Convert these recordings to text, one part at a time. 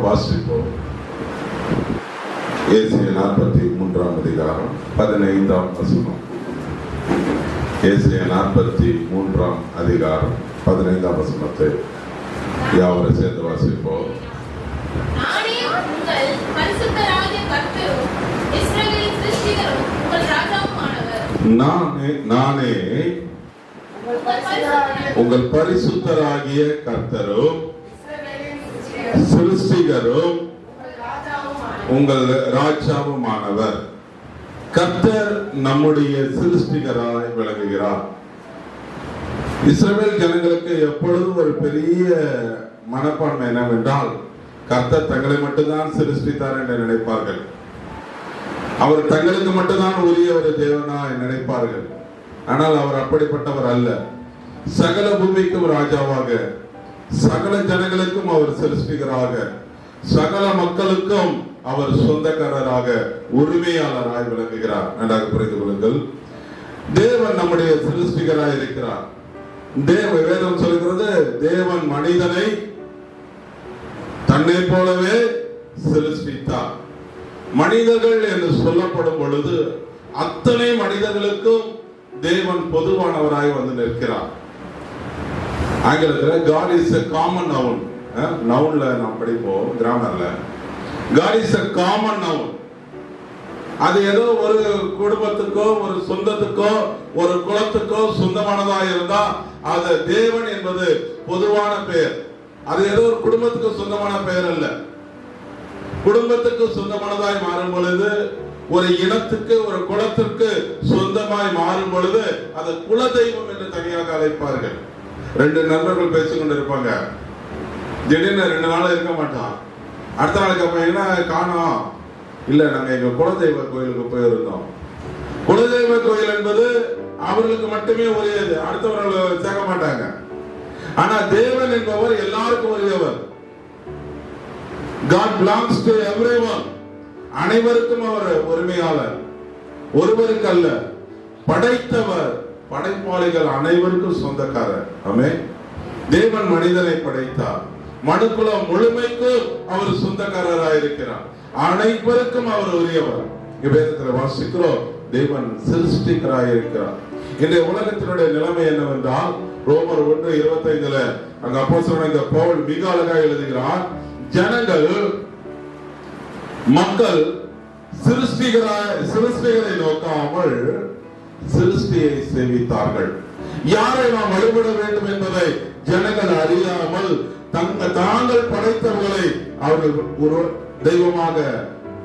வாசிக்கிறோம். வாசிப்போம். ஏசாயா 43ஆம் அதிகாரம் 15ஆம் வசனம். ஏசாயா 43ஆம் அதிகாரம் 15ஆம் வசனத்தை யாவரும் சேர்ந்து வாசிப்போம். நானே உங்கள் பரிசுத்தராகிய கர்த்தரும் இஸ்ரவேலின் சிருஷ்டிகரும் உங்கள் ராஜாவுமானவர். நானே உங்கள் பரிசுத்தராகிய கர்த்தரும் சிருஷ்டிகரும் உங்கள் ராஜாவுமானவர். கர்த்தர் நம்முடைய சிருஷ்டிகராய் விளங்குகிறார். இஸ்ரவேல் ஜனங்களுக்கு எப்பொழுதும் ஒரு பெரிய மனப்பான்மை என்னவென்றால், கர்த்தர் தங்களை மட்டும்தான் சிருஷ்டித்தார் என்று நினைப்பார்கள். அவர் தங்களுக்கு மட்டும்தான் உரிய ஒரு தேவனா நினைப்பார்கள். ஆனால் அவர் அப்படிப்பட்டவர் அல்ல. சகல பூமிக்கும் ராஜாவாக, சகல ஜனங்களுக்கும் அவர் சிருஷ்டிகராக, சகல மக்களுக்கும் அவர் சொந்தக்காரராக, உரிமையாளராய் விளங்குகிறார். நன்றாக புரிந்து கொள்ளுங்கள். தேவன் நம்முடைய சிருஷ்டிகராய் இருக்கிறார். வேதம் சொல்கிறது, தேவன் மனிதனை தன்னை போலவே சிருஷ்டித்தார். மனிதர்கள் என்று சொல்லப்படும் பொழுது அத்தனை மனிதர்களுக்கும் தேவன் பொதுவானவராய் வந்து நிற்கிறார். ஆங்கிலத்தில் God is a common noun. நவுன்ல நாம் படிப்போம் கிராமர்ல. God is a common noun. அது ஏதோ ஒரு குடும்பத்துக்கோ ஒரு சொந்தத்துக்கோ ஒரு குலத்துக்கோ சொந்தமானதா இருந்தா அது தேவன் என்பது பொதுவான பெயர். அது ஏதோ ஒரு குடும்பத்துக்கு சொந்தமான பெயர் அல்ல. குடும்பத்துக்கு சொந்தமானதாய் மாறும் பொழுது, ஒரு இனத்துக்கு ஒரு குலத்திற்கு சொந்தமாய் மாறும் பொழுது அது குல தெய்வம் என்று தனியாக அழைப்பார்கள். ரெண்டு நண்பர்கள் பேசிக் கொண்டிருப்பாங்க. திடீர்னு 2 நாள் இருக்க மாட்டான். அடுத்த நாளுக்கு அப்ப என்ன காணோம், இல்ல நாங்க எங்க குலதெய்வ கோயிலுக்கு போயிருந்தோம். குலதெய்வ கோயில் என்பது அவர்களுக்கு மட்டுமே உரியது, அடுத்தவர்கள் சேர்க்க மாட்டாங்க. ஆனா தேவன் என்பவர் எல்லாருக்கும் உரியவர். God belongs to everyone. அனைவருக்கும் அவர் உரிமையாளர். ஒருவருக்கு அல்ல, படைத்தவர், படைப்பாளிகள் அனைவருக்கும் சொந்தக்காரர். ஆமென். தேவன் மனிதனை படைத்தார். மனுக்குலம் முழுமைக்கும் அவர் சொந்தக்காரராக இருக்கிறார். அனைவருக்கும் அவர் உரியவர். வேதத்தில் வாசிக்கிறோம், தேவன் சிருஷ்டிகராக இருக்கிறார். இந்த உலகத்தினுடைய நிலைமை என்னவென்றால், ரோமர் 1:25 அங்க அப்போஸ்தலனாகிய பவுல் மிக அழகாக எழுதுகிறார், ஜனங்கள் மக்கள் சிருஷ்டிகரை நோக்காமல் சிருஷ்டியை சேவித்தார்கள். யாரை நாம் வழிபட வேண்டும் என்பதை ஜனங்கள் அறியாமல் தாங்கள் படைத்தவர்களை அவர்கள் ஒரு தெய்வமாக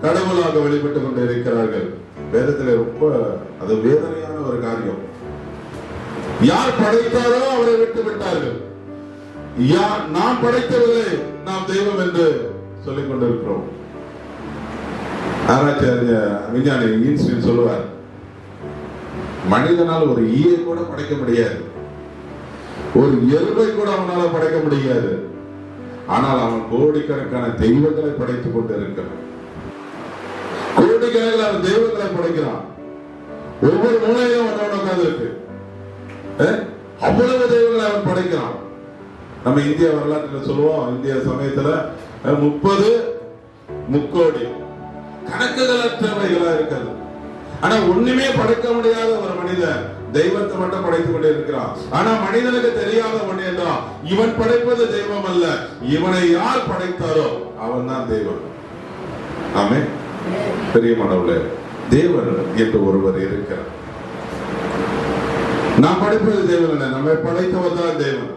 கடவுளாக வழிபட்டுக் கொண்டு இருக்கிறார்கள். வேதத்திலே ரொம்ப அது வேதனையான ஒரு காரியம். யார் படைத்தாரோ அவரை விட்டு விட்டார்கள். நாம் படைத்தவர்களை நாம் தெய்வம் என்று சொல்லிக் கொண்டிருக்கிறோம். ஆராய்ச்சி விஞ்ஞானி ஐன்ஸ்டீன் சொல்லுவார், மனிதனால் ஒரு ஈயை கூட படைக்க முடியாது, ஒரு எறும்பை கூட அவனால படைக்க முடியாது. ஆனால் அவன் கோடிக்கணக்கான தெய்வங்களை படைத்துக் கொண்டு இருக்கிறான். கோடிக்கணக்கான தெய்வங்களை படைக்கிறான். ஒவ்வொரு மூலையிலும் அவனோட உட்கார்ந்து இருக்கு. அவ்வளவு தெய்வங்களை அவன் படைக்கிறான். நம்ம இந்திய வரலாற்றில் சொல்லுவோம், இந்திய சமயத்துல 30 முக்கோடி கணக்குகளற்றவைகளா இருக்கிறது. ஆனா ஒண்ணுமே படைக்க முடியாத ஒரு மனிதன் தெய்வத்தை மட்டும் படைத்துக் கொண்டே இருக்கிறான். ஆனா மனிதனுக்கு தெரியாத ஒண்ணு என்றால், இவன் படைப்பது தெய்வம் அல்ல, இவனை யார் படைத்தாரோ அவன் தான் தெய்வம். ஆமென். பெரியமானவர்களே, தேவன் என்று ஒருவர் இருக்கிறார். நாம் படைப்பது தெய்வம் அல்ல, நம்மை படைத்தவர் தான் தெய்வம்.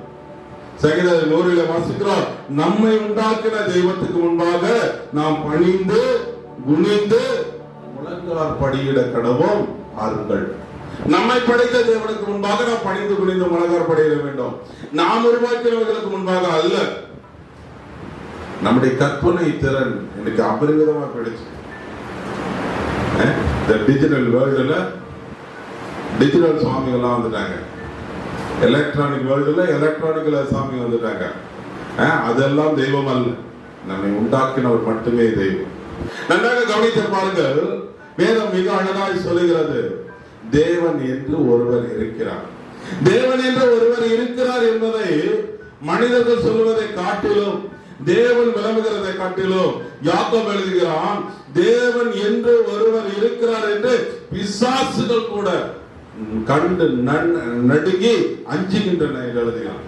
சங்கீதம் 100 வாசிக்கிறோம், நம்மை உண்டாக்கின தெய்வத்துக்கு முன்பாக நாம் பணிந்து குனிந்து முழங்கார் படியிட கடவோம் ஆறுங்கள். நம்மை படைத்த தேவனுக்கு முன்பாக நாம் பணிந்து குனிந்து முழங்கார் படியிட வேண்டும். நாம் உருவாக்கினவர்களுக்கு முன்பாக அல்ல. நம்முடைய கற்பனை திறன் இன்னைக்கு அபரிவிதமா போயிடுச்சு. டிஜிட்டல் வேர்ல்டுல டிஜிட்டல் சுவாமிகள்லாம் வந்துட்டாங்க. எலக்ட்ரானிக் வேர்ல்டுல எலக்ட்ரானிக்ல சாமி வந்துட்டாங்க. அதெல்லாம் தெய்வம் அல்ல, நம்மை உண்டாக்கினவர் மட்டுமே தெய்வம். நன்றாக கவனித்து பாருங்கள், வேதம் மிக அழகாய் சொல்லுகிறது, தேவன் என்று ஒருவர் இருக்கிறார். தேவன் என்று ஒருவர் இருக்கிறார் என்பதை மனிதர்கள் சொல்வதை காட்டிலும் தேவன் விளம்புகிறதை காட்டிலும் யாக்கோபு எழுதுகிறான், தேவன் என்று ஒருவர் இருக்கிறார் என்று பிசாசுகள் கூட கண்டு நடுங்கி அஞ்சுகின்றன என்று எழுதுகிறான்.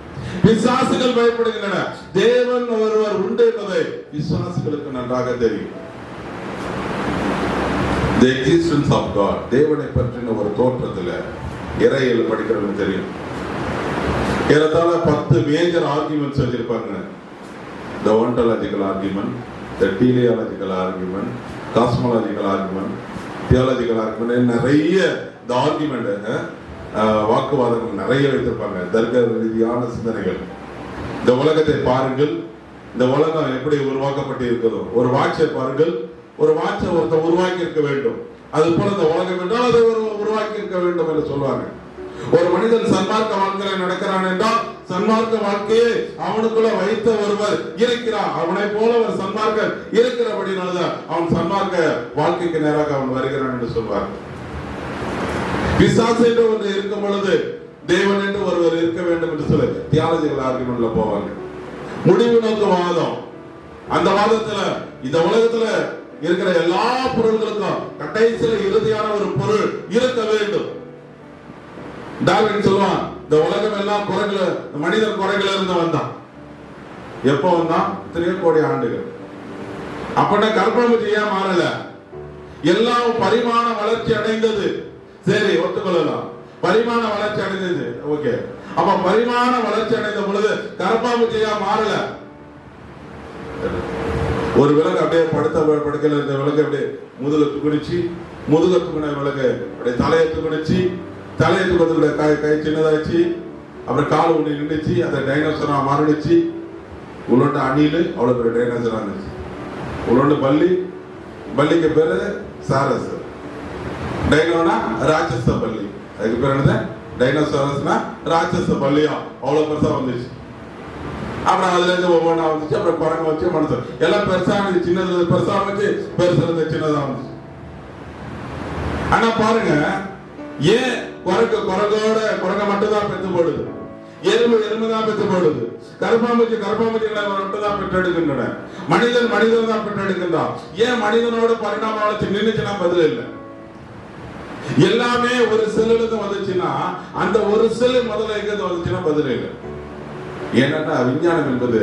பிசாசுகள் பயப்படுகின்றன. தேவன் ஒருவர் உண்டு என்பதை பிசாசுகளுக்கு நன்றாக தெரியும். The existence of God, தேவனை பற்றின ஒரு தோற்றத்துல இறையியல் படிக்கிறவங்க தெரியும். ஏறத்தாழ 10 மேஜர் ஆர்குமெண்ட்ஸ் வச்சிருப்பாங்க. The ontological argument, the teleological argument, cosmological argument, theological argument, நிறைய the argument வாக்குவாதங்கள் நிறைய வைத்திருப்பாங்க. தர்க்க ரீதியான சிந்தனைகள். இந்த உலகத்தை பாருங்கள், இந்த உலகம் எப்படி உருவாக்கப்பட்டு இருக்கிறதோ, ஒரு வாட்சை பாருங்கள், ஒரு வாட்சை ஒருத்தர் உருவாக்கி இருக்க வேண்டும், அது போல இந்த உலகம் என்றால் அதை உருவாக்கி இருக்க வேண்டும் என்று சொல்லுவாங்க. ஒரு மனிதன் சன்மார்க்க வாழ்க்கையை நடக்கிறான் என்றால் சன்மார்க்க வாழ்க்கையை அவனுக்குள்ள வைத்த ஒருவர் இருக்கிறான். அவனை போல ஒரு சன்மார்க்க இருக்கிறபடினால்தான் அவன் சன்மார்க்க வாழ்க்கைக்கு நேராக அவன் வருகிறான் என்று சொல்வார். பிசாசு என்று ஒன்று இருக்கும் பொழுது தேவன் என்று ஒருவர் இருக்க வேண்டும் என்று சொல்லி தியாலஜிக்கல் ஆர்குமெண்ட்ல போவாங்க. முடிவு நோக்கு வாதம். அந்த வாதத்துல இந்த உலகத்துல இருக்கிற எல்லா பொருள்களுக்கும் கடைசியில இறுதியான ஒரு பொருள் இருக்க வேண்டும். டார்வின் சொல்லுவான், இந்த உலகம் எல்லாம் குறைகள், மனிதன் குறைகள் இருந்து வந்தான். எப்போ வந்தான்? 3 கோடி ஆண்டுகள். அப்படின்னா கற்பனை ஏன் மாறல? எல்லாம் பரிமாண வளர்ச்சி அடைந்தது. சரி, ஒத்துக்கொள்ளலாம், பரிமாண வளர்ச்சி அடைந்தது. ஓகே, அப்ப பரிமாண வளர்ச்சி அடைந்த பொழுது கர்ப்பாம்பூச்சியா மாறல. ஒரு விலங்கு அப்படியே படுக்கையில இருந்த விலங்கு அப்படியே முதுக துணிச்சு, முதுக துணின விலங்கு அப்படியே தலையை துணிச்சு, தலையை துக்கத்துல கை சின்னதாச்சு, அப்புறம் கால் ஒண்ணு நின்றுச்சு, அதை டைனோசரா மாறிடுச்சு. உருண்டு அணிலு அவ்வளவு பெரிய டைனோசரா இருந்துச்சு. உருண்டு பள்ளி, பள்ளிக்கு பேரு சாரஸ். டைனோனா ராட்சச பள்ளி, அதுக்கு பேர் என்னது? டைனோசரஸ்னா ராட்சச பள்ளியா அவ்வளவு பெருசா வந்துச்சு. அப்புறம் அதுல இருந்து ஒவ்வொன்றா வந்துச்சு. அப்புறம் குரங்கு வச்சு மனுஷன் எல்லாம் பெருசா இருந்துச்சு. சின்னது பெருசா வந்துச்சு, பெருசா இருந்து சின்னதா வந்துச்சு. ஆனா பாருங்க, ஏன் குரங்க மட்டும்தான் பெற்று போடுது, எறும்பு தான் பெற்று போடுது, கருப்பாம்பூச்சிகளை மட்டும் தான் பெற்றெடுக்கின்றன, மனிதன் தான் பெற்றெடுக்கின்றான். ஏன் மனிதனோட பரிணாம வளர்ச்சி நின்றுச்சுன்னா பதில் இல்லை. எல்லாமே ஒரு செல்லிலிருந்து வந்துச்சுன்னா அந்த ஒரு செல் முதல்ல எங்க வந்துச்சுன்னா பதில் இல்லை. ஏன்னா விஞ்ஞானம் என்பது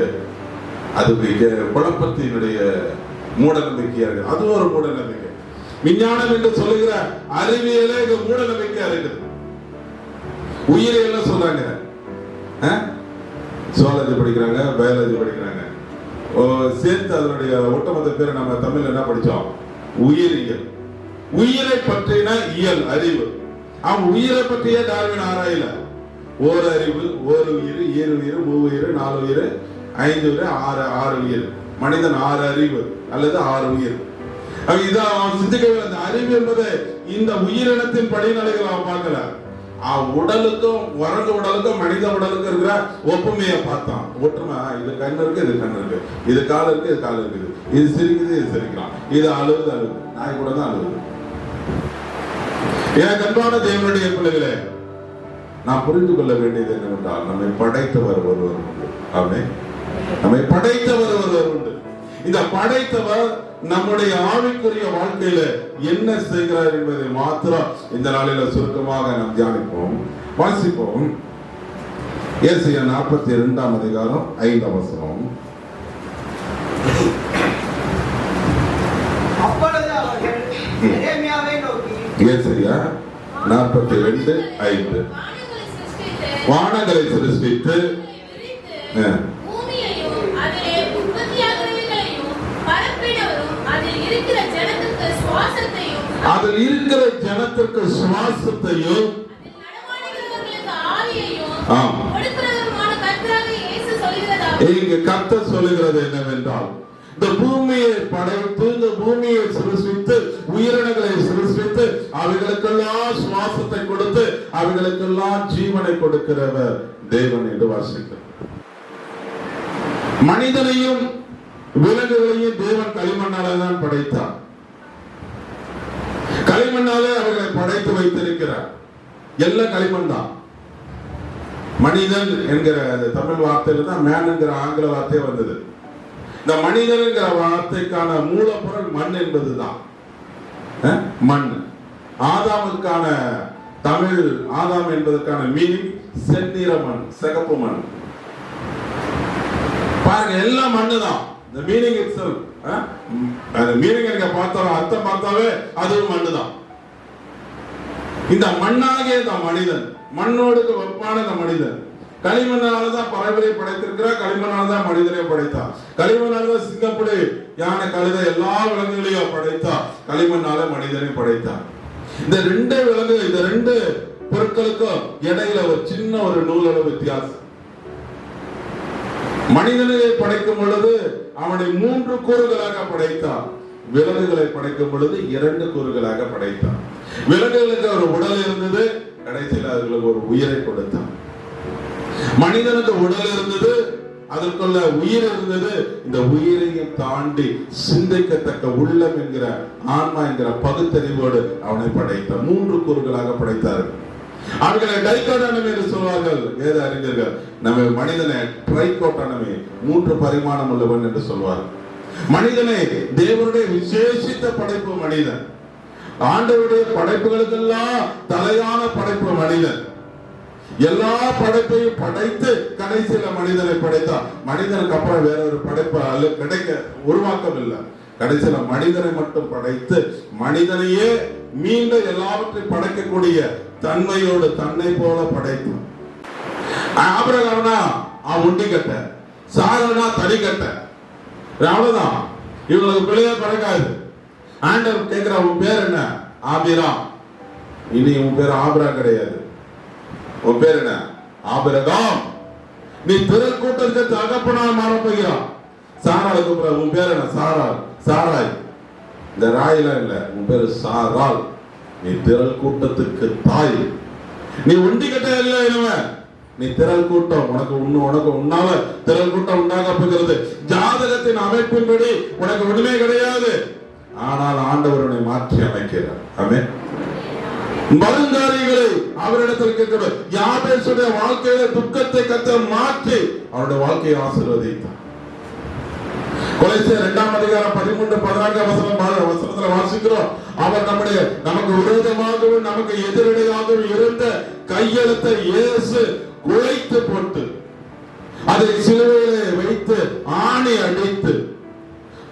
அது குழப்பத்தினுடைய மூட நம்பிக்கையா இருக்கு. அது ஒரு மூட நம்பிக்கை. விஞ்ஞானம் என்று சொல்லுகிற அறிவியலே மூட நம்பிக்கையா இருக்குது. உயிரியல் சொல்றாங்க, சுவாலஜி படிக்கிறாங்க, பயாலஜி படிக்கிறாங்க, சேர்த்து அதனுடைய ஒட்டுமொத்த பேரை நம்ம தமிழ் என்ன படிச்சோம்? உயிரியல். உயிரை பற்றின இயல் அறிவு. அவன் உயிரை பற்றிய டார்வின் ஆராயல. ஓர் அறிவு, ஓர் உயிர், 7 உயிர், 3 உயிர், 4 உயிர், 5 உயிர், 6 உயிர். மனிதன் 6 அறிவு அல்லது 6 உயிர். இதான் அவன் சிந்திக்கவே. அந்த அறிவு என்பது இந்த உயிரினத்தின் படிநிலைகள் அவன் பார்க்கல. உடலுக்கும் குரங்கு உடலுக்கும் மனித உடலுக்கும் இருக்கிற ஒப்புமையை பார்த்தான். ஒற்றுமை, இது கண் இருக்கு, இது கண் இருக்கு, இது கால் இருக்கு, இது கால் இருக்குது, இது சிரிக்குது, இது சிரிக்கலாம், இது அழுகுது, நாய் கூட தான் அழுகுது. என் அன்பான தேவனுடைய பிள்ளைகளே, நாம் புரிந்து கொள்ள வேண்டியது என்னவென்றால், நம்மை படைத்தவர் ஒருவர் உண்டு. ஆமென். நம்மை படைத்தவர் ஒருவர் உண்டு. இந்த படைத்தவர் நம்முடைய ஆவிக்குரிய வாழ்க்கையில என்ன செய்கிறார் என்பதை மாத்திரம் இந்த நாளில சுருக்கமாக நாம் தியானிப்போம், வாசிப்போம். ஏசாயா 42ஆம் அதிகாரம் 5ஆம் வசனம். ஏசாயா 42:5. வானங்களை சிருஷ்டித்து அதில் இருக்கிற ஜனத்திற்கு சுவாசத்தையும் இங்கு கர்த்தர் சொல்லுகிறது என்னவென்றால், இந்த பூமியை படைத்து, இந்த பூமியை சிருஷ்டித்து, உயிரினங்களை சிருஷ்டித்து, அவைகளுக்கெல்லாம் சுவாசத்தை கொடுத்து, அவைகளுக்கெல்லாம் ஜீவனை கொடுக்கிறவர் தேவன் என்று வாசிக்கிறார். மனிதனையும் விலங்குகளையும் தேவன் களிமண்ணால தான் படைத்தார். களிமண்ணாலே அவர்களை படைத்து வைத்திருக்கிறார். எல்லாம் களிமண் தான். மனிதன் என்கிற தமிழ் வார்த்தையில தான் மேன் என்கிற ஆங்கில வார்த்தையே வந்தது. இந்த மனிதனுங்கிற வார்த்தைக்கான மூலப்பொருள் மண் என்பதுதான். மண். ஆதாமுக்கான தமிழ் ஆதாம் என்பதற்கான மீனிங் செந்நிற மண், சிகப்பு மண். பாருங்க, எல்லாம் மண்ணு தான். இந்த மீனிங் இட்செல்ஃப், அந்த மீனிங் நீங்க பார்த்தாலும் அர்த்தம் பார்த்தாவே அதுவும் மண்ணு தான். இந்த மண்ணாகிய இந்த மனிதன், மண்ணோடு ஒப்பான இந்த மனிதன், களிமண்ணால்தான் பறவைகளை படைத்திருக்கிறார், களிமண்ணால்தான் மனிதனை படைத்தார், களிமண்ணால்தான் சிங்கப்புலி, யானை, கழுதை எல்லா விலங்குகளையும் படைத்தார், களிமண்ணால மனிதனை படைத்தார். இந்த ரெண்டு விலங்கு, இந்த ரெண்டு பொருட்களுக்கும் இடையில ஒரு சின்ன ஒரு நூலளவு வித்தியாசம். மனிதனை படைக்கும் பொழுது அவனை 3 கூறுகளாக படைத்தார், விலங்குகளை படைக்கும் பொழுது 2 கூறுகளாக படைத்தார். விலங்குகளுக்கு ஒரு உடல் இருந்தது, கடைசியில் அவர்களுக்கு ஒரு உயிரை கொடுத்தார். மனிதனுக்கு உடல் இருந்தது, அதற்குள்ள உயிர் இருந்தது. இந்த உயிரையும் தாண்டி சிந்திக்கத்தக்க உள்ளம் என்கிற ஆன்மா என்கிற பகுத்தறிவோடு அவனை படைத்தார். 3 கூறுகளாக படைத்தார்கள். அவர்களை டைகோட்டானமி என்று சொல்வார்கள் வேத அறிஞர்கள். நம்ம மனிதனை ட்ரைகோட்டானமி, 3 பரிமாணம் உள்ளவன் என்று சொல்வார். மனிதனை தேவனுடைய விசேஷித்த படைப்பு மனிதன். ஆண்டவருடைய படைப்புகளுக்கெல்லாம் தலையான படைப்பு மனிதன். எல்லா படைப்பையும் படைத்து கடைசியில மனிதனை படைத்தார். மனிதனுக்கு அப்புறம் வேற ஒரு படைப்பு கிடைக்க உருவாக்கவில்லை. கடைசியில மனிதனை மட்டும் படைத்து மனிதனையே மீண்டும் எல்லாவற்றையும் படைக்கக்கூடிய தன்மையோடு தன்னை போல படைத்தான். ஆபிரகாம்னா அவன் ஒண்டி கட்ட, சாரானா தனி கட்ட, அவ்வளவுதான். இவங்களுக்கு பிள்ளையே பிறக்காது. ஆண்டவர் கேட்கிற, உன் பேர் என்ன? ஆபிராம். இனி உன் பேர் ஆபிராம் கிடையாது, உன் பேர் என்ன? ஆபிரகாம். நீ திரள் கூட்டத்துக்கு தகப்பனாய் மாற போகிறான். சாராளுக்கு உன் பேர் என்ன? சாராய். இந்த ராயில இல்ல, உன் பேரு சாராள். நீ திரள் கூட்டத்துக்கு தாய். நீ ஒண்டி கட்ட இல்ல, இனிமே நீ திரள் கூட்டம். உனக்கு உன்னால திரள் கூட்டம் உண்டாக போகிறது. ஜாதகத்தின் அமைப்பின்படி உனக்கு ஒண்ணுமே கிடையாது. ஆனால் ஆண்டவர் உன்னை மாற்றி அமைக்கிறார். ஆமென். வருங்காரியங்களை அவரிடத்தில் கேட்கிற யாபேசுடைய வாழ்க்கையில துக்கத்தை கர்த்தர் மாற்றி அவருடைய வாழ்க்கையை ஆசீர்வதித்தார். கொலோசியர் 2ஆம் அதிகாரம் 13-14 வசனத்துல வாசிக்கிறோம். அவர் நமக்கு விரோதமாகவும் நமக்கு எதிரடையாகவும் இருந்த கையெழுத்தை இயேசு குலைத்து போட்டு அதை சிலுவையிலே வைத்து ஆணி அடித்து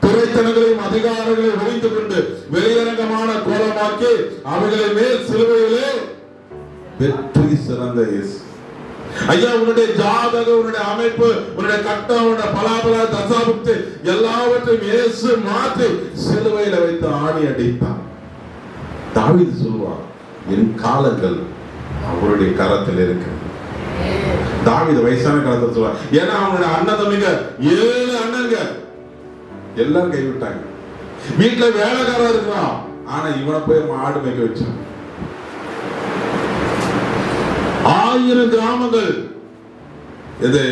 துரைத்தனங்களையும் அதிகாரங்களையும் ஒழித்து கொண்டு வெளியரங்கமான கோலமாக்கி அவைகளை மேல் சிலுவையிலே வெற்றி சிறந்த இயேசு. ஐயா, உன்னுடைய ஜாதகம், உன்னுடைய அமைப்பு, உன்னுடைய கட்டம், உன்னுடைய பலாபல தசாபுக்தி எல்லாவற்றையும் இயேசு மாற்றி சிலுவையில வைத்து ஆணி அடித்தார். தாவீது சொல்வார், என் காலங்கள் அவருடைய கரத்தில் இருக்கு. தாவீது வயசான காலத்தில் சொல்வார். ஏன்னா அவனுடைய அண்ணன் தம்பிங்க 7 அண்ணங்க எல்லாரும் கைவிட்டாங்க. வீட்டுல வேலைக்காரர் இருக்கான், ஆனா இவனை போய் மாடு மேய்க்க வச்சான். 1000 கிராமங்கள் இது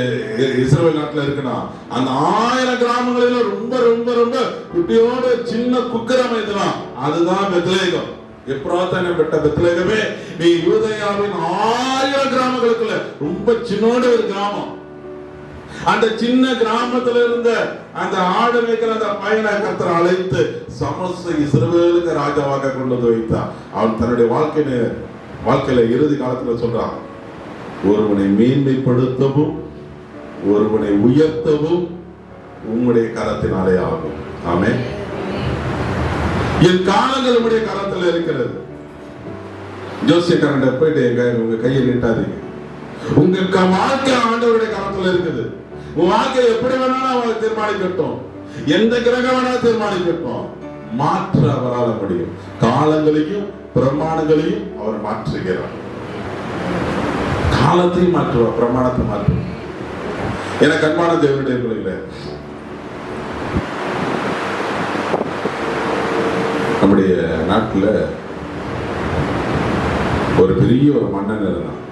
இஸ்ரவேல் நாட்டுல இருக்குன்னா அந்த 1000 கிராமங்களில ரொம்ப ரொம்ப ரொம்ப குட்டியோட சின்ன குக்கிரம் இதுதான், அதுதான் பெத்லகேம். எப்ராத்தான பெட்ட பெத்லகேமே நீ யூதேயாவின் 1000 கிராமங்களுக்குள்ள ரொம்ப சின்னோட ஒரு கிராமம். அந்த சின்ன கிராமத்துல இருந்த அந்த ஆடு மேய்க்கிற அந்த பையனை கர்த்தர் அழைத்து சமஸ்த இஸ்ரவேலுக்கு ராஜாவாக கொண்டு வந்து வைத்தார். அவன் தன்னுடைய வாழ்க்கையில இறுதி காலத்துல சொல்றான், ஒருவனை மேன்மைப்படுத்தவும் ஒருவனை உயர்த்தவும் உம்முடைய கரத்தினாலே ஆகும். ஆமென். என் காலங்கள் உம்முடைய கரத்தில் இருக்கிறது. ஜோசியக்காரன் போயிட்டு உங்க கையை நீட்டாதீங்க. உங்க வாழ்க்கை ஆண்டவருடைய கரத்தில் இருக்குது. உன் வாழ்க்கை எப்படி வேணாலும் அவர் தீர்மானிக்கட்டும், எந்த கிரகம் வேணாலும் தீர்மானிக்கட்டும், மாற்ற அவரால் முடியும். காலங்களையும் பிரமாணங்களையும் அவர் மாற்றுகிறார். காலத்தையும் மாற்றுவார், பிரமாணத்தை மாற்றுவார். எனக்கு அன்பான தேவனுடைய பிள்ளைகளே, நம்முடைய நாட்டில் ஒரு பெரிய ஒரு மன்னன் இருந்தான்,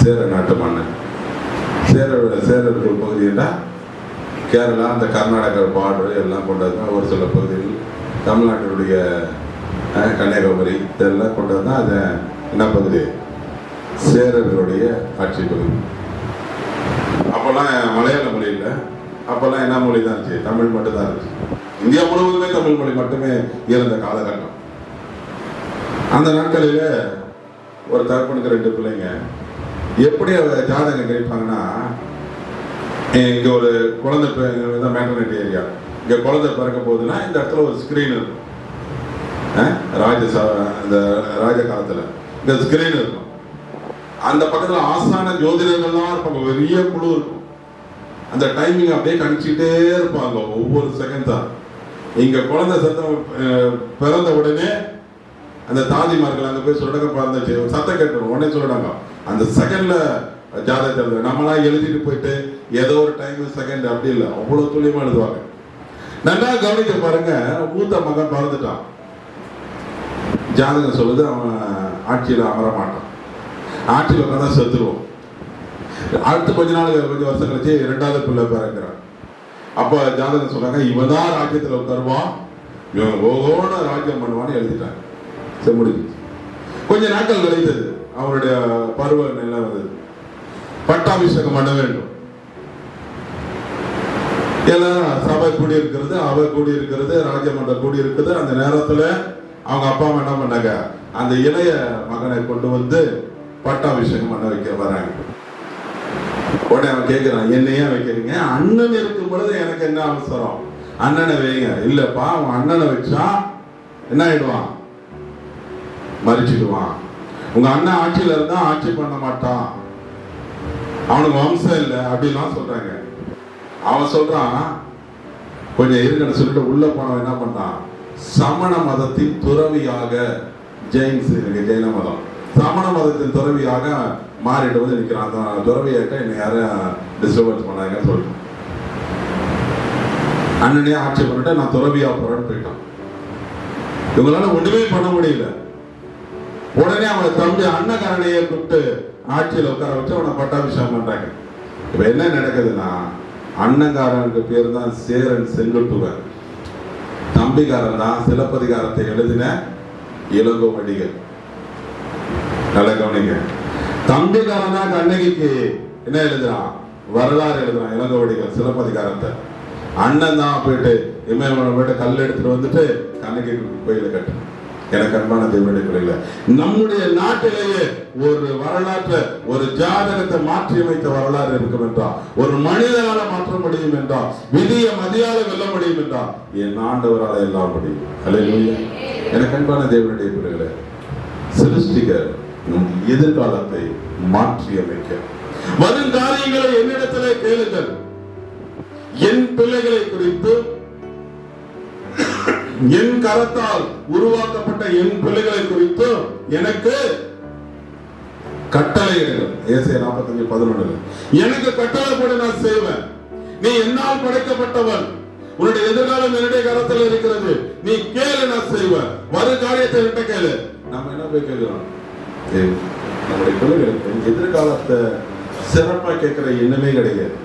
சேர நாட்டு மன்னன். சேரர்கள் பகுதி என்றால் கேரளா, அந்த கர்நாடகா பார்டர் எல்லாம் கொண்டது. ஒரு சில பகுதிகள் தமிழ்நாட்டினுடைய கன்னியாகுமரி இதெல்லாம் கொண்டது தான். அது என்ன பகுதி? சேரர்களுடைய ஆட்சி பகுதி. அப்போல்லாம் மலையாள மொழியில் அப்பெல்லாம் என்ன மொழி தான் இருந்துச்சு? தமிழ் மட்டும் தான் இருந்துச்சு. இந்தியா முழுவதுமே தமிழ் மொழி மட்டுமே இருந்த காலகட்டம். அந்த நாட்களில் ஒரு தகப்பனுக்கு 2 பிள்ளைங்க. எப்படி ஜாதகம் கிடைப்பாங்கன்னா, இங்க ஒரு குழந்தை மேட்டர்னிட்டி ஏரியா, இங்க குழந்தை பிறக்க போகுதுன்னா இந்த இடத்துல ஒரு ஸ்கிரீன் இருக்கும். இந்த ராஜ காலத்துல இந்த ஸ்கிரீன் இருக்கும். அந்த பக்கத்துல ஆசான ஜோதிடர்கள்லாம் இருப்பாங்க, பெரிய குழு இருக்கும். அந்த டைமிங் அப்படியே கணிச்சுட்டே இருப்பாங்க ஒவ்வொரு செகண்ட் தான். இங்க குழந்தை சத்தம் பிறந்த உடனே அந்த தாதிமார்கள் அங்க போய் சொல்லிடாங்க, பிறந்துச்சு சத்தம் கேட்கணும் உடனே சொல்லிடாங்க. அந்த செகண்ட்ல ஜாதகத்தை நம்மளாம் எழுதிட்டு போயிட்டு ஏதோ ஒரு டைம் செகண்ட் அப்படி இல்லை, அவ்வளவு துல்லியமா எழுதுவாங்க. நல்லா கவனிக்க பாருங்க. மூத்த மகன் பிறந்துட்டான். ஜாதகம் சொல்லுது அவன் ஆட்சியில் அமர மாட்டான், ஆட்சியில் உட்காந்தா செத்துருவோம். அடுத்து கொஞ்ச வருஷம் கழிச்சு 2வது பிள்ளை பிறக்கிறான். அப்ப ஜாதகம் சொல்றாங்க இவன் தான் ராஜ்யத்தில் உட்காருவான், இவன் ஓகோட ராஜ்யம் பண்ணுவான்னு எழுதிட்டாங்க. சரி, முடிஞ்சு. கொஞ்ச நாட்கள் கழித்தது, அவருடைய பருவ நிலை வந்தது. பட்டாபிஷேகம் பண்ண வேண்டும். எல்லாரும் சபை கூடி இருக்கிறது, அவை கூடி இருக்கிறது, ராஜமன்றம் கூடி இருக்குது. அந்த நேரத்துல அவங்க அப்பா அம்மா என்ன பண்ணாங்க, அந்த இளைய மகனை கொண்டு வந்து பட்டாபிஷேகம் பண்ண வைக்க வராங்க. உடனே அவன் கேட்கிறான், என்ன ஏன் வைக்கிறீங்க? அண்ணன் இருக்கும் பொழுது எனக்கு என்ன அவசரம், அண்ணனை வைங்க. இல்லப்பா, அவன் அண்ணனை வச்சா என்ன ஆயிடுவான், மறிச்சிடுவான். உங்க அண்ணன் ஆட்சியில இருந்தா ஆட்சி பண்ண மாட்டான், அவனுக்கு வம்சம் இல்லை அப்படின்லாம் சொல்றாங்க. அவன் சொல்றான் கொஞ்சம் இருக்குன்னு சொல்லிட்டு உள்ள போனவன் என்ன பண்ணான், சமண மதத்தின் துறவியாக, ஜெயின மதம், சமண மதத்தின் துறவியாக மாறிடுவது நிற்கிறான். அந்த துறவியாட்ட என்னை யாரும் டிஸ்டர்பன்ஸ் பண்ணாங்கன்னு சொல்லிட்டு அண்ணனே ஆட்சி பண்ணிட்டு நான் துறவியா போறேன்னு போயிட்டான். இவங்களால ஒண்ணுமே பண்ண முடியல. உடனே அவனை தம்பி அண்ணகாரனையே கூப்பிட்டு ஆட்சியில் உட்கார வச்சு அவனை பட்டாபிஷேகம் பண்றாங்க. இப்ப என்ன நடக்குதுன்னா, அண்ணங்காரனுக்கு பேர் தான் சேரன் செங்குட்டுவன், தம்பிகாரன் தான் சிலப்பதிகாரத்தை எழுதின இளங்கோவடிகள். நல்ல கவனிங்க. தம்பிகாரன் தான் கண்ணகிக்கு என்ன எழுதுறான், வரலாறு எழுதுறான் இளங்கோவடிகள் சிலப்பதிகாரத்தை. அண்ணன் தான் போயிட்டு இமயமலை போயிட்டு கல் எடுத்துட்டு வந்துட்டு கண்ணகி கோயில கட்டு. எனக்கு அன்பான தேவனுடைய பிள்ளைகளே, நம்முடைய நாட்டிலேயே ஒரு வரலாற்றை, ஒரு ஜாதகத்தை மாற்றி அமைத்த வரலாறு இருக்கும் என்றால், ஒரு மனிதனால மாற்ற முடியும் என்றால், விதிய மதியால வெல்ல முடியும் என்றால், என் ஆண்டவரால எல்லாம் முடியும். அல்லேலூயா. எனக்கு அன்பான தேவனுடைய பிள்ளைகளே, சிருஷ்டிகர் நம் எதிர்காலத்தை மாற்றி அமைக்க வரும் காரியங்களை என்னிடத்திலே கேளுங்கள். என் பிள்ளைகளை குறித்து, என் கரத்தால் உருவாக்கப்பட்ட என் பிள்ளைகளை குறித்து எனக்கு கட்டளையிடுங்கள். ஏசாயா 45:11. எனக்கு கட்டளை போட நான் செய்வேன். நீ என்னால் படைக்கப்பட்டவன், உன்னுடைய எதிர்காலம் என்னுடைய கரத்தில் இருக்கிறது, நீ கேளு நான் செய்வேன். வரு காரியத்தை விட்ட கேளு. நம்ம என்ன போய் கேட்கிறோம், நம்முடைய பிள்ளைகளுக்கு எதிர்காலத்தை சிறப்பா கேட்கிற எண்ணமே கிடையாது.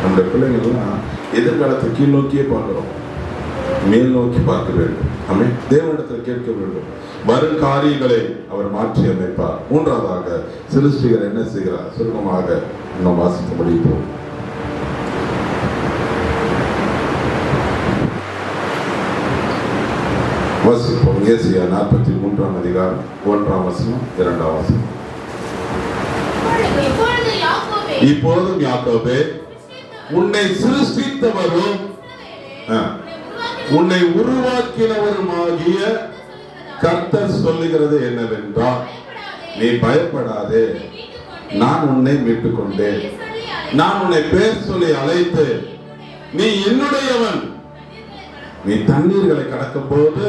நம்முடைய பிள்ளைகள்லாம் எதிர்காலத்தை கீழ் நோக்கியே பார்க்கிறோம், மேல் நோக்கி பார்க்க வேண்டும். நம்ம தேவனிடத்தில் கேட்க வேண்டும். வரும் காரியங்களை அவர் மாற்றி அமைப்பார். 3வதாக சிருஷ்டிகர் என்ன செய்கிறார், சுருக்கமாக நாம் வாசிக்க முடியும். வாசிப்போம். ஏசாயா 43ஆம் அதிகாரம் 1ஆம் வசனம் 2ஆம் வசனம். இப்பொழுதும் யாக்கோபே, உன்னை சிருஷ்டித்தவரும் உன்னை உருவாக்கினவருமாகிய கர்த்தர் சொல்லுகிறது என்னவென்றால், நீ பயப்படாதே, நான் உன்னை மீட்டுக் கொண்டேன், நான் உன்னை பேர் சொல்லி அழைத்து நீ என்னுடையவன். நீ தண்ணீர்களை கடக்கும் போது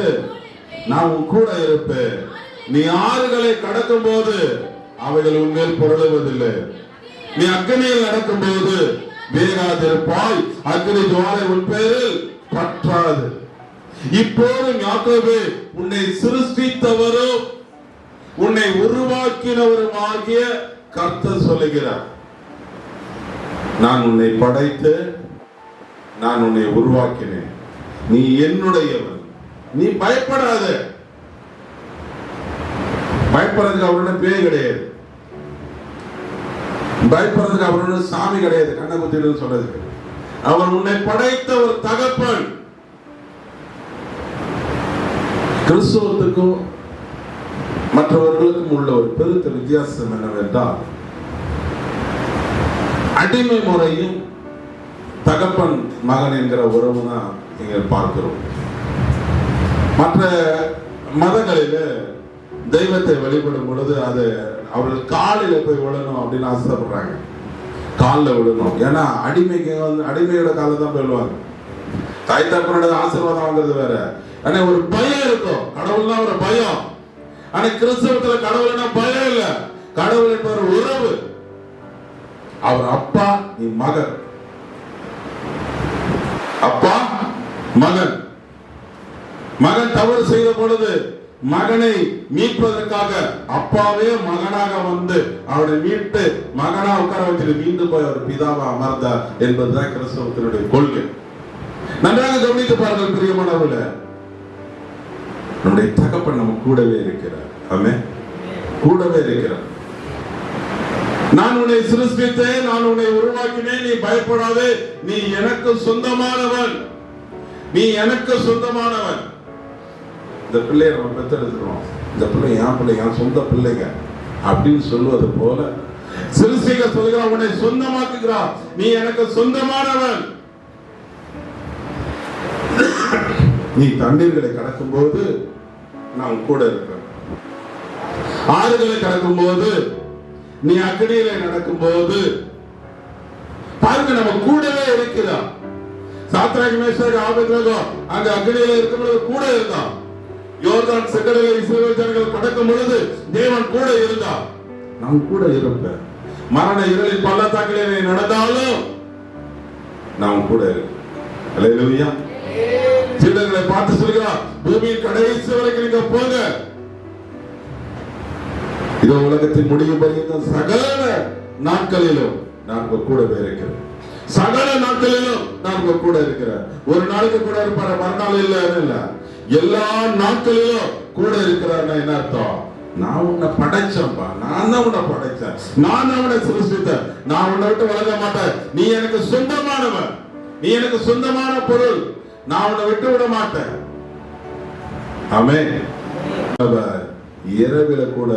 நான் உன் கூட இருப்பேன், நீ ஆறுகளை கடக்கும் போது அவைகள் உன்மேல் புரளுவதில்லை, நீ அக்னியில் நடக்கும் போது வேகாதிருப்பாய், அக்னி ஜுவாலை உன் பேரில் பற்றாது. இப்போதும் யாக்கோபே, உன்னை சிருஷ்டித்தவரும் உன்னை உருவாக்கினவரும் ஆகிய கர்த்தர் சொல்லுகிறார், நான் உன்னை படைத்து நான் உன்னை உருவாக்கினேன், நீ என்னுடையவன், நீ பயப்படாத. பயப்படுறதுக்கு அவருடைய பேர் கிடையாது. பயப்படுறதுக்கு அவர் ஒன்றும் சாமி கிடையாது, கண்ணை குத்திட்டு சொல்றதுக்கு. அவர் உன்னை படைத்த ஒரு தகப்பன். கிறிஸ்துவத்துக்கும் மற்றவர்களுக்கும் உள்ள ஒரு பெருத்த வித்தியாசம் என்னவென்றால், அடிமை முறையும் தகப்பன் மகன் என்கிற உறவு தான் நீங்கள் பார்க்கிறோம். மற்ற மதங்களில் தெய்வத்தை வழிபடும் பொழுது அது அவர்கள் காலில் போய் விழணும் அப்படின்னு ஆசைப்படுறாங்க. காலில் விழணும். ஏன்னா அடிமைக்கு அடிமையோட காலில் தான் போயிடுவாங்க. தாய் தகப்பனோட ஆசீர்வாதம் வாங்குறது வேற. ஆனா ஒரு பயம் இருக்கும், கடவுள்னா ஒரு பயம். ஆனா கிறிஸ்தவத்துல கடவுள்னா பயம் இல்ல, கடவுள் என்பவர் உறவு. அவர் அப்பா, நீ மகன். அப்பா மகன். மகன் தவறு செய்த பொழுது மகனை மீட்பதற்காக அப்பாவே மகனாக வந்து அவனை மீட்டு மகனா உட்கார வச்சுட்டு மீண்டும் போய் அவர் பிதாவா அமர்ந்தார் என்பதுதான் கிறிஸ்தவத்தினுடைய கொள்கை. நன்றாக கவனித்து பாருங்கள் பிரியமானவர்களே, நம்முடைய தகப்பன் நம்ம கூடவே இருக்கிறார். ஆமென். கூடவே இருக்கிறார். நான் உன்னை சிருஷ்டித்தேன், நான் உன்னை உருவாக்கினேன், நீ பயப்படாதே, நீ எனக்கு சொந்தமானவன், நீ எனக்கு சொந்தமானவன். இந்த பிள்ளையை நம்ம பெற்றெடுத்துக்கிறோம், இந்த பிள்ளை என் பிள்ளை, என் சொந்த பிள்ளைங்க அப்படின்னு சொல்லுவது போல சிருஷ்டிக சொல்கிறான், உன்னை சொந்தமாக்குகிறான், நீ எனக்கு சொந்தமானவன். நீ தண்ணீர்களை கடக்கும் போது நான் கூட இருக்கிறேன். ஆறுகளை கடக்கும் போது, நீ அக்னியில நடக்கும் போது பாருங்க, நம்ம கூடவே இருக்கிறான். சாத்ராக் மேஷாக் ஆபேத்நேகோ அங்க அக்னியில இருக்கும் பொழுது கூட இருந்தான். யோர்தான் செங்கடலை இஸ்ரவேல் ஜனங்கள் கடக்கும் பொழுது தேவன் கூட இருந்தார். நாம் கூட இருப்பேன். மரண இருளின் பள்ளத்தாக்கிலே நடந்தாலும் நாம் கூட இருப்போம். அல்லேலூயா. சீடர்களை பார்த்து சொல்கிறார், பூமியின் கடைசி வரைக்கும் நீங்க போங்க, இதோ உலகத்தின் முடிவு பரியந்தம் சகல நாட்களிலும் நான் கூடவே இருக்கிறேன். சகல நாட்களிலும் நான் கூட இருக்கிறேன். ஒரு நாளுக்கு கூட இருப்பாரு, மறுநாள் இல்ல, எல்லா நாட்களிலும் கூட இருக்கிறார். என்ன அர்த்தம்? நான் உன்னை படைச்சேன்பா, நான் தான் உன்னை படைச்சேன், நான் தான் உன்னை சிருஷ்டித்தேன், நான் உன்னை விட்டு விலக மாட்டேன், நீ எனக்கு சொந்தமானவன், நீ எனக்கு சொந்தமான பொருள், நான் உன்னை விட்டு விட மாட்டேன். ஆமென். இரவில கூட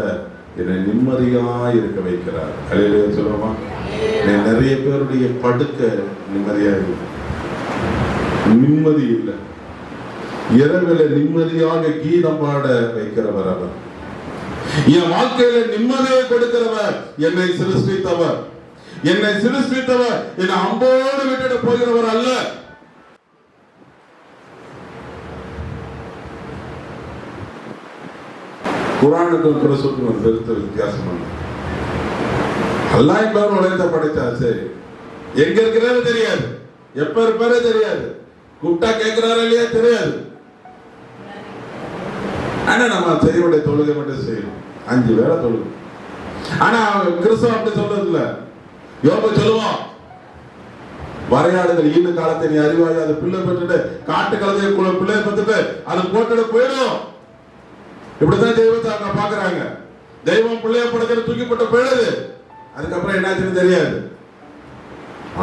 என்னை நிம்மதியா இருக்க வைக்கிறார். அல்லேலூயா சொல்லுவோமா? நிறைய பேருடைய படுக்க நிம்மதியா இல்லை, நிம்மதி இல்லை. இரவில நிம்மதியாக கீதம் பாட வைக்கிறவர் அவர். என் வாழ்க்கையில நிம்மதியை கொடுக்கிறவர், என்னை சிருஷ்டித்தவர், என்னை சிருஷ்டித்தவர், என்னை அம்போடு விட்டுட்டு போகிறவர் அல்ல. குர்ஆனுக்கும் கிறிஸ்துவுக்கும் ஒரு பெருத்த வித்தியாசம் உண்டு. அல்லாஹ் என்பவர் உலகத்தை படைத்தார், சரி, எங்க இருக்கிறாரு தெரியாது, எப்ப இருப்பாரு தெரியாது, கூப்பிட்டா கேட்கிறாரு இல்லையா தெரியாது. ஆனா நம்ம செய்யக்கூடிய தொழுகை மட்டும் செய்யணும், 5 வேளை தொழுகை. ஆனா கிறிஸ்தவம் அப்படி சொல்றது இல்ல. யோபு சொல்லுவான், வரையாடுகள் ஈண்டு காலத்தை நீ அறிவாய், அது பிள்ளை பெற்றுட்டு காட்டு கலதைய பிள்ளைய பெற்றுட்டு அது போட்டுட்டு போயிடும். இப்படிதான் தெய்வத்தை அவங்க பாக்குறாங்க. தெய்வம் பிள்ளைய படுக்கிற தூக்கிப்பட்ட போயிடுது, அதுக்கப்புறம் என்னாச்சுன்னு தெரியாது.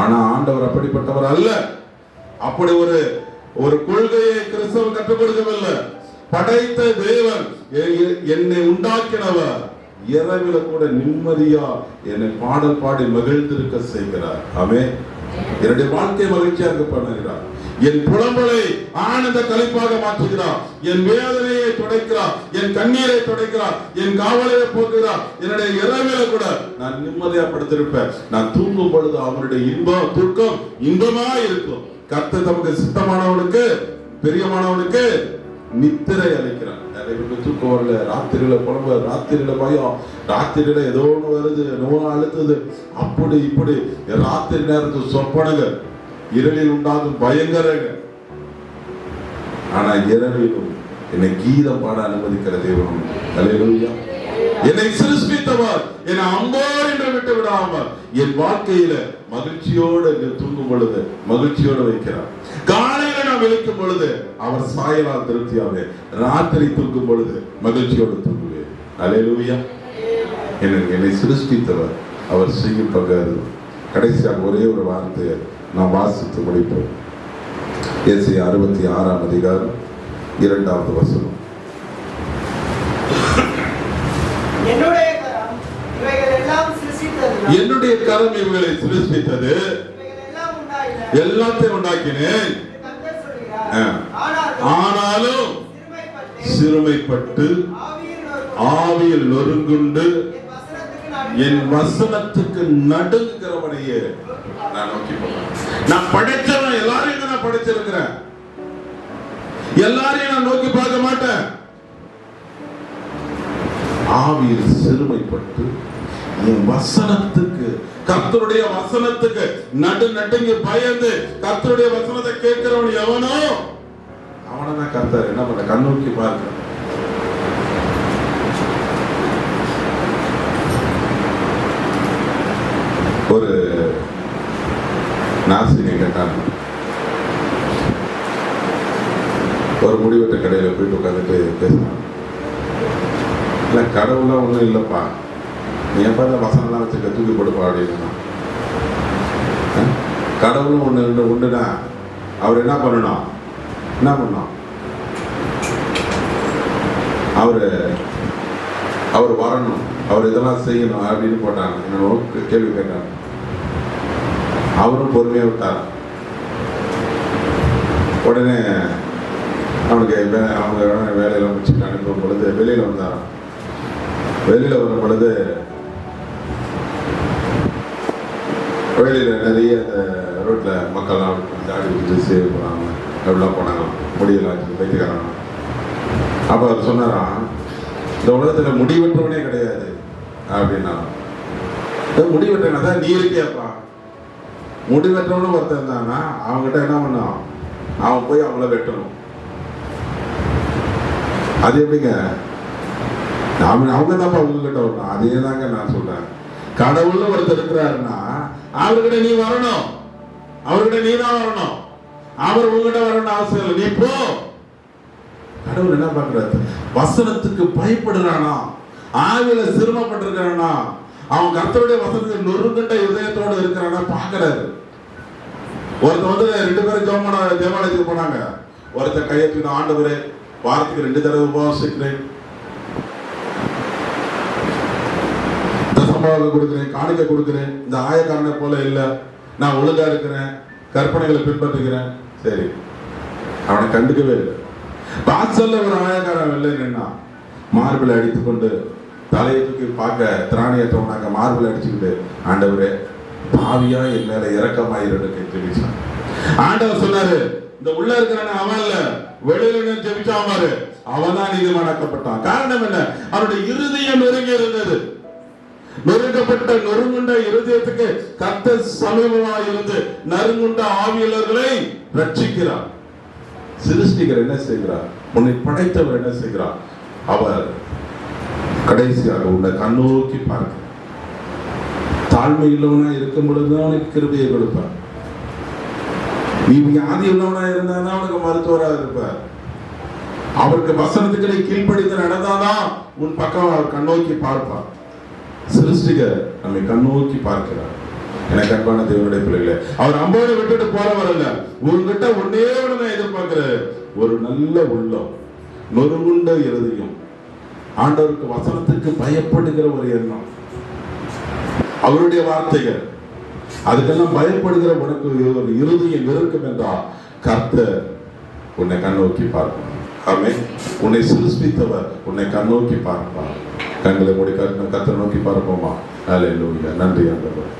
ஆனா ஆண்டவர் அப்படிப்பட்டவர் அல்ல. அப்படி ஒரு கொள்கையை கிறிஸ்தவம் கற்றுக் கொடுக்கவில்லை. படைத்த தேவன், என்னை உண்டாக்கினவர், இரவில கூட நிம்மதியா என்னை பாடல் பாடி மகிழ்ந்திருக்க செய்கிறார். ஆமென். என்னுடைய வாழ்க்கை மகிழ்ச்சியா இருக்க பண்ணுகிறார். என் புலம்பலை ஆனந்த களிப்பாக மாற்றுகிறார். என் வேதனையை துடைக்கிறார், என் கண்ணீரை துடைக்கிறார், என் காவலையை போக்குகிறார். என்னுடைய இரவில கூட நான் நிம்மதியா படுத்திருப்பேன். நான் தூங்கும் பொழுது அவருடைய இன்பம் தூக்கம் இன்பமா இருக்கும். கர்த்தர் தமக்கு சித்தமானவனுக்கு பிரியமானவனுக்கு நித்திரை அளிக்கிறார். நிறைய பேருக்கு தூக்கம் வரல, ராத்திரியில புலம்பு, ராத்திரியில பயம், ராத்திரியில ஏதோ ஒண்ணு வருது, நோய் அழுத்துது, அப்படி இப்படி ராத்திரி நேரத்துக்கு சொப்பனங்க, இரவில் உண்டாகும் பயங்கரங்க. ஆனா இரவிலும் என்னை கீதம் பாட அனுமதிக்கிற தேவன். அல்லேலூயா. என்னை சிருஷ்டித்தவர் என்னை அம்போடு என்று விட்டு விடாமல் என் வாழ்க்கையில மகிழ்ச்சியோடு தூங்கும் பொழுது மகிழ்ச்சியோடு வைக்கிறார். காலையில நான் விழிக்கும் பொழுது அவர் சாயலால் திருப்தியாவே, ராத்திரி தூங்கும் பொழுது மகிழ்ச்சியோடு தூங்குவேன். அல்லேலூயா. என்னை சிருஷ்டித்தவர் அவர் செய்யும் பங்கு. கடைசியாக ஒரே ஒரு வார்த்தையை நாம் வாசித்து முடிப்போம். ஏசாயா 66ஆம் அதிகாரம் 2வது வசனம். என்னுடைய கரம் இவைகளை சிருஷ்டித்தது, எல்லாத்தையும் உண்டாக்கினேன். ஆனாலும் சிறுமைப்பட்டு ஆவியில் நொறுங்குண்டு என் வசனத்துக்கு நடுங்குகிறவனையே நான் நோக்கி போறேன். நான் படைச்சவன் எல்லாரையும் நான் படைச்சிருக்கிறேன். எல்லாரையும் நான் நோக்கி பார்க்க மாட்டேன். ஆவியில் சிறுமைப்பட்டு என் வசனத்துக்கு, கர்த்தருடைய வசனத்துக்கு நடுங்கி பயந்து கர்த்தருடைய வசனத்தை கேட்கிறவன் எவனோ அவனை தான் கர்த்தர் என்ன பண்ண கண்ணோக்கி பார்க்க. ஒரு நாசினை கேட்டாங்க. ஒரு முடிவெட்ட கடையில போயிட்டு உட்காந்துட்டு பேசினாங்க. இல்லை கடவுள்லாம் ஒன்றும் இல்லைப்பா, நீ எப்போ இந்த வசனம்லாம் வச்சுக்க தூக்கி போடுப்பா அப்படின்னா. கடவுளும் ஒன்றுனா அவர் என்ன பண்ணணும்? அவர் வரணும், அவர் இதெல்லாம் செய்யணும் அப்படின்னு போட்டாங்க. என்னோட கேள்வி கேட்டாங்க. அவரும் பொறுமையாக விட்டார். உடனே அவனுக்கு அவங்க வேலையில முடிச்சுட்டு அனுப்பும் பொழுது வெளியில் வந்தாராம். வெளியில் வரும் பொழுது வெளியில் நிறைய அந்த ரோட்டில் மக்கள்லாம் தாடி வச்சுட்டு சேவ் போனாங்க, அப்படிலாம் போனாங்க. முடியெல்லாம் வச்சு வைத்துக்கிறாங்க. அப்போ அவர் சொன்னாராம், இந்த உலகத்தில் முடிவெற்றவனே கிடையாது அப்படின்னா. முடிவெற்றவனா தான் நீ இருக்கியாப்பா. முடிவெற்றவனும் ஒருத்தர் இருந்தாங்கன்னா அவங்ககிட்ட என்ன பண்ணும்? அவன் போய் அவங்கள வெட்டணும். அது எப்படிங்க? அவங்க தான்ப்பா உங்ககிட்ட வரணும். அதே தாங்க நான் சொல்றேன். கடவுள்னு ஒருத்தர் இருக்கிறாருன்னா அவர்கிட்ட நீ வரணும், அவர்கிட்ட நீ தான் வரணும். அவர் உங்ககிட்ட வரணும் அவசியம் இல்லை. நீ போ. கடவுள் என்ன பண்றாரு? வசனத்துக்கு பயப்படுறானா, ஆவில சிரமப்பட்டிருக்கிறானா, அவன் கர்த்தருடைய வசனத்துக்கு நொறுங்கட்ட இதயத்தோடு இருக்கிறானா பாக்குறாரு. ஒருத்தர் வந்து 2 பேரும் தேவாலயத்துக்கு போனாங்க. ஒருத்தர் கையெழுத்து, ஆண்டவரே வாரத்துக்கு 2 தடவை உபவாசிக்கிறேன், தசமாக கொடுக்கிறேன், காணிக்க கொடுக்கிறேன், இந்த ஆயக்காரனை போல இல்ல, நான் ஒழுங்கா இருக்கிறேன், கற்பனைகளை பின்பற்றுகிறேன். சரி, அவனை கண்டுக்கவே இல்லை. வாசல்ல ஒரு ஆயக்காரன் இல்லை நின்னா மார்பிளை அடித்துக் கொண்டு தலையை தூக்கி பார்க்க திராணியற்றவனாக மார்பிளை அடிச்சுக்கிட்டு, ஆண்டவரே பாவியா என் மேல இரக்கமாயிருக்கு ஜெபிச்சான். ஆண்டவர் சொன்னாரு, இந்த உள்ள இருக்கிறான அவன் இல்ல, வெளியில ஜெபிச்சான் பாரு, அவன் தான் நீதிமானாக்கப்பட்டான். காரணம் என்ன? அவனுடைய இருதயம் நெருங்கி இருந்தது. நொறுங்கப்பட்ட நொறுங்குண்ட இருதயத்துக்கு கர்த்தர் சமீபமாக இருந்து நறுங்குண்ட ஆவியலர்களை ரட்சிக்கிறார். சிருஷ்டிகர் என்ன செய்கிறார்? உன்னை படைத்தவர் என்ன செய்கிறார்? அவர் கடைசியாக உன்னை கண்ணோக்கி பார்க்க, தாழ்மை உள்ளவனா இருக்கும் பொழுதுதான் உனக்கு கிருபையை கொடுப்பார். நீ வியாதி உள்ளவனா இருந்தாதான் அவனுக்கு மருத்துவராக இருப்பார். அவருக்கு வசனத்துக்கு நீ கீழ்ப்படிந்து நடந்தாதான் உன் பக்கம் அவர் கண்ணோக்கி பார்ப்பார். சிருஷ்டிகர் நம்மை கண்ணோக்கி பார்க்கிறார். எனக்கு அன்பான தேவனுடைய பிள்ளைகளே, அவர் அம்போடு விட்டுட்டு போறவர் அல்ல. உங்ககிட்ட ஒன்னே ஒண்ணு எதிர்பார்க்கிறார், ஒரு நல்ல உள்ளம், நொறுங்குண்ட இருதயம், ஆண்டவருக்கு வசனத்துக்கு பயப்படுகிற ஒரு எண்ணம், அவருடைய வார்த்தைகள், அதுக்கெல்லாம் பயப்படுகிற உனக்கு ஒரு இருதயம் இருக்கும் என்றால் கர்த்தர் உன்னை கண்ணோக்கி பார்ப்பார். ஆமென். உன்னை சிருஷ்டித்தவர் உன்னை கண்ணோக்கி பார்ப்பார். கண்களை மூடி கர்த்தரை நோக்கி பார்ப்போமா? அல்லேலூயா. நன்றி ஆண்டவரே.